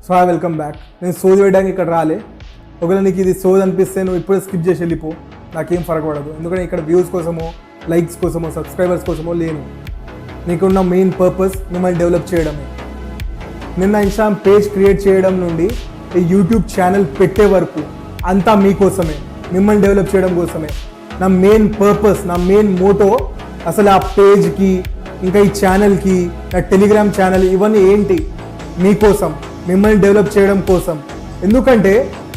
So welcome back. నేను సోది వేయడానికి ఇక్కడ రాలే. ఒకవేళ నీకు ఇది సోది అనిపిస్తే నువ్వు ఇప్పుడే స్కిప్ చేసి వెళ్ళిపో, నాకేం ఫరక పడదు. ఎందుకంటే ఇక్కడ వ్యూస్ కోసమో, లైక్స్ కోసమో, సబ్స్క్రైబర్స్ కోసమో లేను. నీకున్న మెయిన్ పర్పస్ మిమ్మల్ని డెవలప్ చేయడమే. నిన్న ఇన్స్టాగ్రామ్ పేజ్ క్రియేట్ చేయడం నుండి ఈ యూట్యూబ్ ఛానల్ పెట్టే వరకు అంతా మీకోసమే, మిమ్మల్ని డెవలప్ చేయడం కోసమే. నా మెయిన్ పర్పస్, నా మెయిన్ మోటో అసలు ఆ పేజ్కి, ఇంకా ఈ ఛానల్కి, నా టెలిగ్రామ్ ఛానల్, ఇవన్నీ ఏంటి? మీకోసం, మిమ్మల్ని డెవలప్ చేయడం కోసం. ఎందుకంటే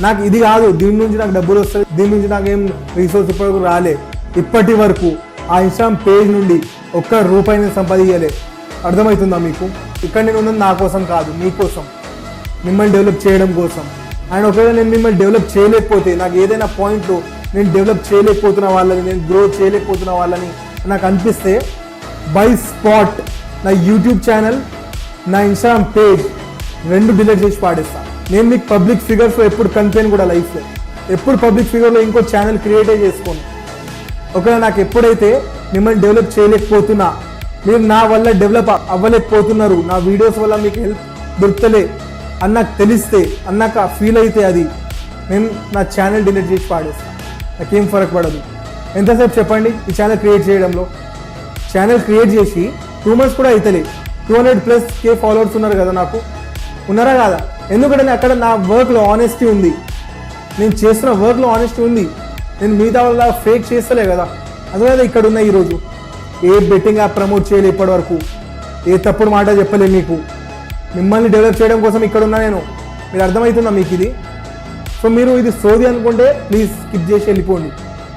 నాకు ఇది కాదు, దీని నుంచి నాకు డబ్బులు వస్తాయి, దీని నుంచి నాకేం రీసోర్స్ ఇప్పటివరకు రాలే. ఇప్పటి వరకు ఆ ఇన్స్టాగ్రామ్ పేజ్ నుండి ఒక్క రూపాయిని సంపాదించలే. అర్థమవుతుందా మీకు? ఇక్కడ నేను ఉన్నది నా కోసం కాదు, మీకోసం, మిమ్మల్ని డెవలప్ చేయడం కోసం. అండ్ ఒకవేళ నేను మిమ్మల్ని డెవలప్ చేయలేకపోతే, నాకు ఏదైనా పాయింట్లో నేను డెవలప్ చేయలేకపోతున్న వాళ్ళని, నేను గ్రో చేయలేకపోతున్న వాళ్ళని నాకు అనిపిస్తే, బై స్పాట్ నా యూట్యూబ్ ఛానల్, నా ఇన్స్టాగ్రామ్ పేజ్ రెండు డిలీట్ చేసి పాడేస్తాను. నేను మీకు పబ్లిక్ ఫిగర్స్లో ఎప్పుడు కనిపించను కూడా, లైఫ్లో ఎప్పుడు పబ్లిక్ ఫిగర్లో ఇంకో ఛానల్ క్రియేటే చేసుకోను. ఒకవేళ నాకు ఎప్పుడైతే మిమ్మల్ని డెవలప్ చేయలేకపోతున్నా, మీరు నా వల్ల డెవలప్ అవ్వలేకపోతున్నారు, నా వీడియోస్ వల్ల మీకు హెల్ప్ దొరుకుతలే అని నాకు తెలిస్తే, అన్నాక ఫీల్ అయితే, అది నేను నా ఛానల్ డిలీట్ చేసి పాడేస్తాను. నాకేం ఫరక్ పడదు. ఎంతసేపు చెప్పండి ఈ ఛానల్ క్రియేట్ చేయడంలో? ఛానల్ క్రియేట్ చేసి 2 months కూడా అవుతలే. 200+ ఫాలోవర్స్ ఉన్నారు కదా, నాకు ఉన్నారా కాదా? ఎందుకంటే అక్కడ నా వర్క్లో ఆనెస్టీ ఉంది, నేను చేస్తున్న వర్క్లో ఆనెస్టీ ఉంది. నేను మిగతా వల్ల ఫేక్ చేస్తలే కదా, అందుకనే ఇక్కడ ఉన్నా. ఈరోజు ఏ బెట్టింగ్ యాప్ ప్రమోట్ చేయలే ఇప్పటి వరకు, ఏ తప్పుడు మాట చెప్పలే మీకు. మిమ్మల్ని డెవలప్ చేయడం కోసం ఇక్కడ ఉన్నా నేను. మీరు అర్థమవుతుందా మీకు ఇది? సో మీరు ఇది సోది అనుకుంటే ప్లీజ్ స్కిప్ చేసి వెళ్ళిపోండి.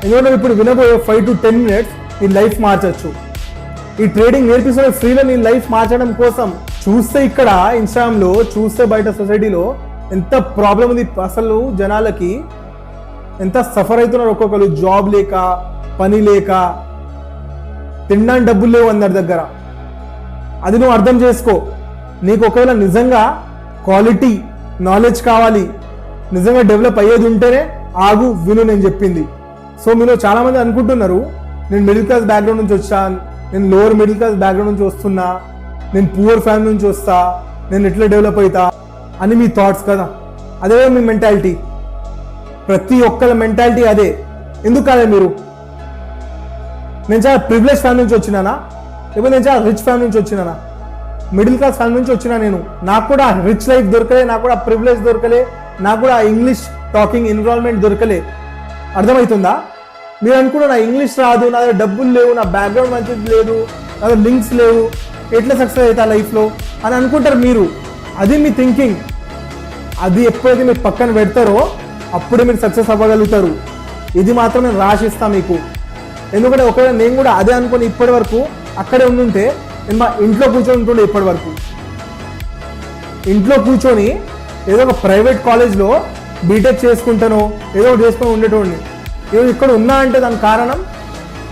ఎందుకంటే ఇప్పుడు వినబోయే 5 to 10 minutes నీ లైఫ్ మార్చచ్చు. ఈ ట్రేడింగ్ నేర్పిస్తున్న ఫ్రీలో నీ లైఫ్ మార్చడం కోసం. చూస్తే ఇక్కడ ఇన్స్టాగ్రామ్లో, చూస్తే బయట సొసైటీలో ఎంత ప్రాబ్లం ఉంది అసలు. జనాలకి ఎంత సఫర్ అవుతున్నారు. ఒక్కొక్కరు జాబ్ లేక, పని లేక, తినడానికి డబ్బులు లేవు అందరి దగ్గర. అది నువ్వు అర్థం చేసుకో. నీకు ఒకవేళ నిజంగా క్వాలిటీ నాలెడ్జ్ కావాలి, నిజంగా డెవలప్ అయ్యేది ఉంటేనే ఆగు, విను నేను చెప్పింది. సో మీరు చాలామంది అనుకుంటున్నారు, నేను మిడిల్ క్లాస్ బ్యాక్గ్రౌండ్ నుంచి వచ్చాను, నేను లోవర్ మిడిల్ క్లాస్ బ్యాక్గ్రౌండ్ నుంచి వస్తున్నా, నేను పూర్ ఫ్యామిలీ నుంచి వస్తా, నేను ఎట్లా డెవలప్ అవుతా అని మీ థాట్స్ కదా. అదే మీ మెంటాలిటీ. ప్రతి ఒక్కరి మెంటాలిటీ అదే. ఎందుకు కాదే మీరు? నేను చాలా ప్రివిలేజ్ ఫ్యామిలీ నుంచి వచ్చినానా, లేకపోతే నేను చాలా రిచ్ ఫ్యామిలీ నుంచి వచ్చినానా? మిడిల్ క్లాస్ ఫ్యామిలీ నుంచి వచ్చినా నేను. నాకు కూడా రిచ్ లైఫ్ దొరకలే, నాకు కూడా ప్రివిలేజ్ దొరకలే, నాకు కూడా ఇంగ్లీష్ టాకింగ్ ఎన్విరాన్మెంట్ దొరకలే. అర్థమవుతుందా? మీరు అనుకున్నా నా ఇంగ్లీష్ రాదు, నా దగ్గర డబ్బులు లేవు, నా బ్యాక్గ్రౌండ్ మంచిది లేదు, నా దగ్గర లింక్స్ లేవు, ఎట్లా సక్సెస్ అవుతా లైఫ్లో అని అనుకుంటారు మీరు. అది మీ థింకింగ్. అది ఎప్పుడైతే మీరు పక్కన పెడతారో అప్పుడే మీరు సక్సెస్ అవ్వగలుగుతారు. ఇది మాత్రం నేను రాసిస్తా మీకు. ఎందుకంటే ఒకవేళ నేను కూడా అదే అనుకుని ఇప్పటి వరకు అక్కడే ఉండుంటే, నేను మా ఇంట్లో కూర్చొని ఉంటుండే. ఇప్పటి వరకు ఇంట్లో కూర్చొని ఏదో ఒక ప్రైవేట్ కాలేజ్లో బీటెక్ చేసుకుంటానో ఏదో ఒకటి చేసుకొని ఉండేటోడిని. ఈరోజు ఇక్కడ ఉన్నా అంటే దానికి కారణం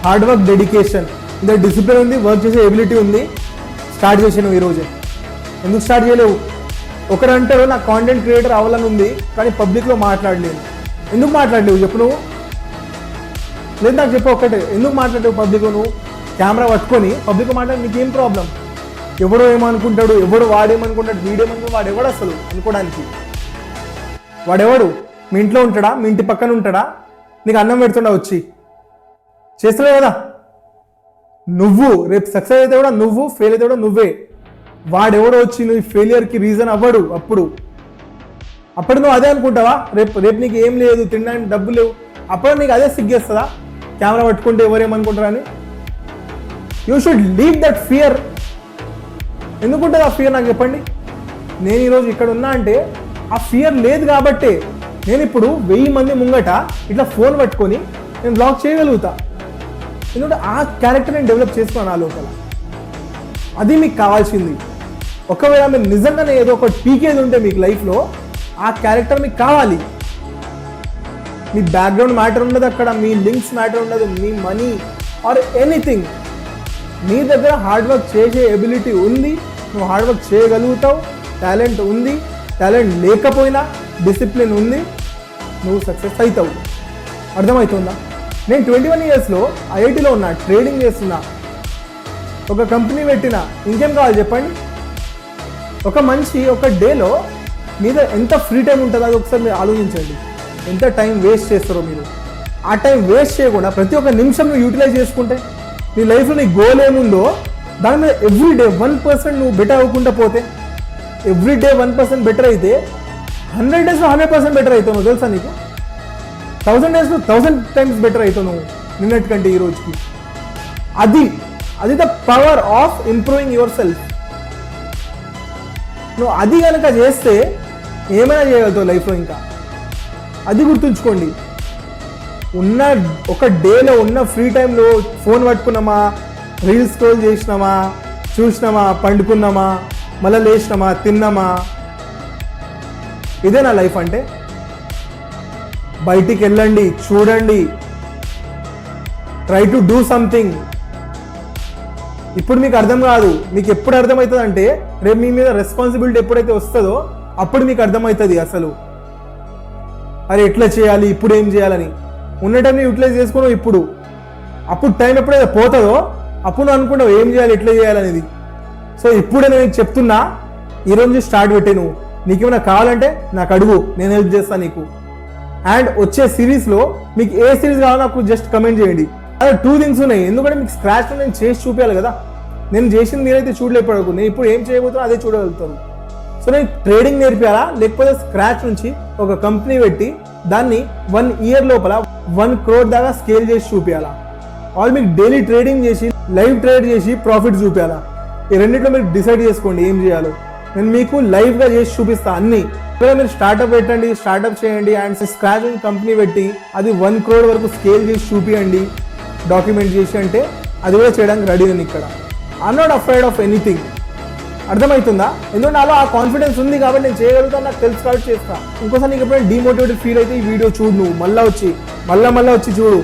హార్డ్ వర్క్, డెడికేషన్, ఇంత డిసిప్లిన్ ఉంది, వర్క్ చేసే ఎబిలిటీ ఉంది. స్టార్ట్ చేసాను ఈరోజే. ఎందుకు స్టార్ట్ చేయలేవు? ఒకరు అంటారు నాకు కాంటెంట్ క్రియేటర్ అవ్వాలని ఉంది, కానీ పబ్లిక్లో మాట్లాడలేను. ఎందుకు మాట్లాడలేవు చెప్పు నువ్వు? లేదు నాకు చెప్పు ఒక్కటే, ఎందుకు మాట్లాడలేవు పబ్లిక్లో? నువ్వు కెమెరా పట్టుకొని పబ్లిక్లో మాట్లాడి నీకేం ప్రాబ్లం? ఎవడో ఏమనుకుంటాడు, ఎవడు వాడేమనుకుంటాడు, వీడేమనుకుంటాడు, వాడెవడు అసలు అనుకోవడానికి? వాడెవడు? మీ ఇంట్లో ఉంటాడా? మీ ఇంటి పక్కన ఉంటాడా? నీకు అన్నం పెడుతుండా వచ్చి? చేస్తలే కదా. నువ్వు రేపు సక్సెస్ అయితే కూడా నువ్వు, ఫెయిల్ అయితే కూడా నువ్వే. వాడెవడో వచ్చి నువ్వు ఫెయిలియర్కి రీజన్ అవ్వడు. అప్పుడు నువ్వు అదే అనుకుంటావా? రేపు నీకు ఏం లేదు, తినడానికి డబ్బులు లేవు, అప్పుడు నీకు అదే సిగ్గేస్తుందా? కెమెరా పట్టుకుంటే ఎవరేమనుకుంటారని. You should leave that fear. ఎందుకుంటుంది ఆ ఫియర్ నాకు చెప్పండి? నేను ఈరోజు ఇక్కడ ఉన్నా అంటే ఆ ఫియర్ లేదు కాబట్టే నేను ఇప్పుడు 1000 మంది ముంగట ఇట్లా ఫోన్ పట్టుకొని నేను బ్లాగ్ చేయగలుగుతా. ఎందుకంటే ఆ క్యారెక్టర్ నేను డెవలప్ చేసుకున్నాను ఆ లోపల. అది మీకు కావాల్సింది. ఒకవేళ మీరు నిజంగానే ఏదో ఒక పీకేది ఉంటే మీకు లైఫ్లో, ఆ క్యారెక్టర్ మీకు కావాలి. మీ బ్యాక్గ్రౌండ్ మ్యాటర్ ఉండదు అక్కడ, మీ లింక్స్ మ్యాటర్ ఉండదు, మీ మనీ ఆర్ ఎనీథింగ్. నీ దగ్గర హార్డ్ వర్క్ చేసే ఎబిలిటీ ఉంది, నువ్వు హార్డ్ వర్క్ చేయగలుగుతావు, టాలెంట్ ఉంది. టాలెంట్ లేకపోయినా డిసిప్లిన్ ఉంది, నువ్వు సక్సెస్ అవుతావు. అర్థమవుతుందా? నేను 21 yearsలో ఐఐటీలో ఉన్నా, ట్రేడింగ్ చేస్తున్నా, ఒక కంపెనీ పెట్టినా. ఇంకేం కావాలి చెప్పండి? ఒక మనిషి ఒక డేలో మీద ఎంత ఫ్రీ టైం ఉంటుందో అది ఒకసారి మీరు ఆలోచించండి. ఎంత టైం వేస్ట్ చేస్తారో మీరు. ఆ టైం వేస్ట్ చేయకుండా ప్రతి ఒక్క నిమిషం నువ్వు యూటిలైజ్ చేసుకుంటే నీ లైఫ్లో నీ గోల్ ఏముందో దాని మీద ఎవ్రీడే 1% నువ్వు బెటర్ అవ్వకుండా పోతే, ఎవ్రీడే 1% బెటర్ అయితే 100 డేస్లో 100% బెటర్ అవుతావు నువ్వు. తెలుసా నీకు? 1000 డేస్లో 1000 టైమ్స్ బెటర్ అవుతావు నువ్వు నిన్నటి కంటే ఈ రోజుకి. అది the power of improving your self. నువ్వు అది కనుక చేస్తే ఏమైనా చేయగలుగుతావు లైఫ్లో. ఇంకా అది గుర్తుంచుకోండి. ఉన్న ఒక డేలో ఉన్న ఫ్రీ టైంలో ఫోన్ పట్టుకున్నామా, రీల్స్ స్క్రోల్ చేసినామా, చూసినామా, పండుకున్నామా, మళ్ళీ లేచినామా, తిన్నామా, ఇదే నా లైఫ్ అంటే? బయటికి వెళ్ళండి, చూడండి, ట్రై టు డూ సంథింగ్. ఇప్పుడు మీకు అర్థం కాదు. మీకు ఎప్పుడు అర్థమవుతుంది అంటే రేపు మీ మీద రెస్పాన్సిబిలిటీ ఎప్పుడైతే వస్తుందో అప్పుడు మీకు అర్థమవుతుంది అసలు అరే ఎట్లా చేయాలి, ఇప్పుడు ఏం చేయాలని. ఉన్న టైంని యూటిలైజ్ చేసుకోవడం ఇప్పుడు. అప్పుడు టైం ఎప్పుడైతే పోతుందో అప్పుడు నువ్వు అనుకుంటావు ఏం చేయాలి, ఎట్లా చేయాలనేది. సో ఇప్పుడే నేను చెప్తున్నా, ఈరోజు నుంచి స్టార్ట్ పెట్టే. నువ్వు నీకేమైనా కావాలంటే నాకు అడుగు, నేను హెల్ప్ చేస్తాను నీకు. అండ్ వచ్చే సిరీస్లో మీకు ఏ సిరీస్ కావాలో నాకు జస్ట్ కమెంట్ చేయండి. అదే 2 థింగ్స్ ఉన్నాయి. ఎందుకంటే మీకు స్క్రాచ్లో నేను చేసి చూపించాలి కదా. నేను చేసింది మీరైతే చూడలేపడకు. నేను ఇప్పుడు ఏం చేయబోతున్నా అదే చూడగలుగుతాను. సో నేను ట్రేడింగ్ నేర్పియాలా, లేకపోతే స్క్రాచ్ నుంచి ఒక కంపెనీ పెట్టి దాన్ని 1 ఇయర్ లోపల 1 crore దాకా స్కేల్ చేసి చూపించాలా, వాళ్ళు మీకు డైలీ ట్రేడింగ్ చేసి లైవ్ ట్రేడ్ చేసి ప్రాఫిట్ చూపించాలా. ఈ రెండింటిలో మీరు డిసైడ్ చేసుకోండి ఏం చేయాలో. నేను మీకు లైవ్గా చేసి చూపిస్తాను అన్ని. ఇక్కడ మీరు స్టార్ట్అప్ పెట్టండి, స్టార్ట్అప్ చేయండి అండ్ స్క్రాచ్ కంపెనీ పెట్టి అది 1 crore వరకు స్కేల్ చేసి చూపియండి, డాక్యుమెంట్ చేసి అంటే అది కూడా చేయడానికి రెడీ ఉంది ఇక్కడ. I'm not afraid of anything. అర్థమవుతుందా? ఎందుకంటే నాలో ఆ కాన్ఫిడెన్స్ ఉంది కాబట్టి నేను చేయగలుగుతాను, నాకు తెలుసు కాబట్టి చేస్తా. ఇంకోసారి నీకు ఎప్పుడైనా డిమోటివేటెడ్ ఫీల్ అయితే ఈ వీడియో చూడు, నువ్వు మళ్ళీ వచ్చి చూడు.